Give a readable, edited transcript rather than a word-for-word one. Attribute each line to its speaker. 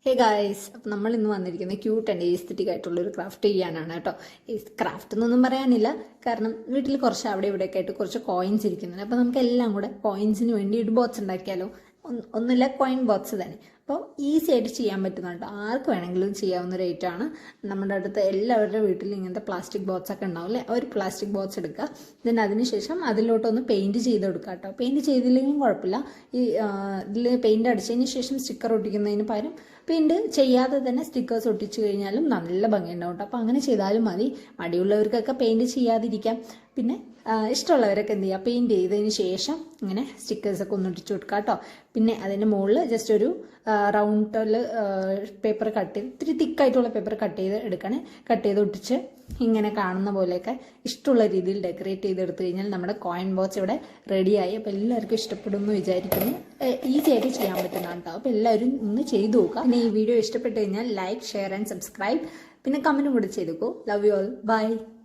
Speaker 1: Hey guys, അപ്പം നമ്മൾ ഇന്ന് വന്നിരിക്കുന്നത് ക്യൂട്ട് ആൻഡ് ഏസ്തറ്റിക് ആയിട്ടുള്ള ഒരു ക്രാഫ്റ്റ് ചെയ്യാനാണ് കേട്ടോ. ഈ ക്രാഫ്റ്റ് എന്നൊന്നും പറയാനില്ല, കാരണം വീട്ടിൽ കുറച്ച് അവിടെ ഇവിടെയൊക്കെ ആയിട്ട് കുറച്ച് കോയിൻസ് ഇരിക്കുന്നുണ്ട്. അപ്പോൾ നമുക്ക് എല്ലാം കൂടെ കോയിൻസിന് വേണ്ടി ഒരു ബോക്സ് ഉണ്ടാക്കിയാലോ. ഒന്നുമില്ല, കോയിൻ ബോക്സ് തന്നെ. അപ്പോൾ ഈസി ആയിട്ട് ചെയ്യാൻ പറ്റുന്നുണ്ട്, ആർക്ക് വേണമെങ്കിലും ചെയ്യാവുന്ന ഒരു ഐറ്റമാണ്. നമ്മുടെ അടുത്ത് എല്ലാവരുടെ വീട്ടിലും ഇങ്ങനത്തെ പ്ലാസ്റ്റിക് ബോക്സ് ഒക്കെ ഉണ്ടാവും അല്ലേ. ഒരു പ്ലാസ്റ്റിക് ബോക്സ് എടുക്കുക, then അതിനുശേഷം അതിലോട്ടൊന്ന് പെയിൻറ് ചെയ്ത് കൊടുക്കുക കേട്ടോ. പെയിൻറ് ചെയ്തില്ലെങ്കിലും കുഴപ്പമില്ല. ഈ ഇതിൽ പെയിൻറ് അടിച്ചതിന് ശേഷം സ്റ്റിക്കർ ഒട്ടിക്കുന്നതിന് പകരം പെയിൻറ് ചെയ്യാതെ തന്നെ സ്റ്റിക്കേഴ്സ് ഒട്ടിച്ചു കഴിഞ്ഞാലും നല്ല ഭംഗിയുണ്ടാവും കേട്ടോ. അപ്പോൾ അങ്ങനെ ചെയ്താലും മതി. മടിയുള്ളവർക്കൊക്കെ പെയിൻറ് ചെയ്യാതിരിക്കാം. പിന്നെ ഇഷ്ടമുള്ളവരൊക്കെ എന്ത് ചെയ്യുക, പെയിൻറ് ചെയ്തതിന് ശേഷം ഇങ്ങനെ സ്റ്റിക്കേഴ്സൊക്കെ ഒന്ന് ഒട്ടിച്ചു കൊടുക്കുക കേട്ടോ. പിന്നെ അതിൻ്റെ മുകളിൽ ജസ്റ്റ് ഒരു റൗണ്ടിൽ പേപ്പർ കട്ട് ചെയ്ത്, ഇത്തിരി തിക്കായിട്ടുള്ള പേപ്പർ കട്ട് ചെയ്ത് എടുക്കണേ. കട്ട് ചെയ്ത് ഒട്ടിച്ച് ഇങ്ങനെ കാണുന്ന പോലെയൊക്കെ ഇഷ്ടമുള്ള രീതിയിൽ ഡെക്കറേറ്റ് ചെയ്തെടുത്തു കഴിഞ്ഞാൽ നമ്മുടെ കോയിൻ ബോക്സ് ഇവിടെ റെഡിയായി. അപ്പോൾ എല്ലാവർക്കും ഇഷ്ടപ്പെടുമെന്ന് വിചാരിക്കുന്നു. ഈസി ആയിട്ട് ചെയ്യാൻ പറ്റുന്നതാണ് കേട്ടോ. അപ്പോൾ എല്ലാവരും ഒന്ന് ചെയ്തു നോക്കുക. പിന്നെ ഈ വീഡിയോ ഇഷ്ടപ്പെട്ട് കഴിഞ്ഞാൽ ലൈക്ക്, ഷെയർ ആൻഡ് സബ്സ്ക്രൈബ്. പിന്നെ കമൻറ്റും കൂടെ ചെയ്തേക്കൂ. Love you all, by.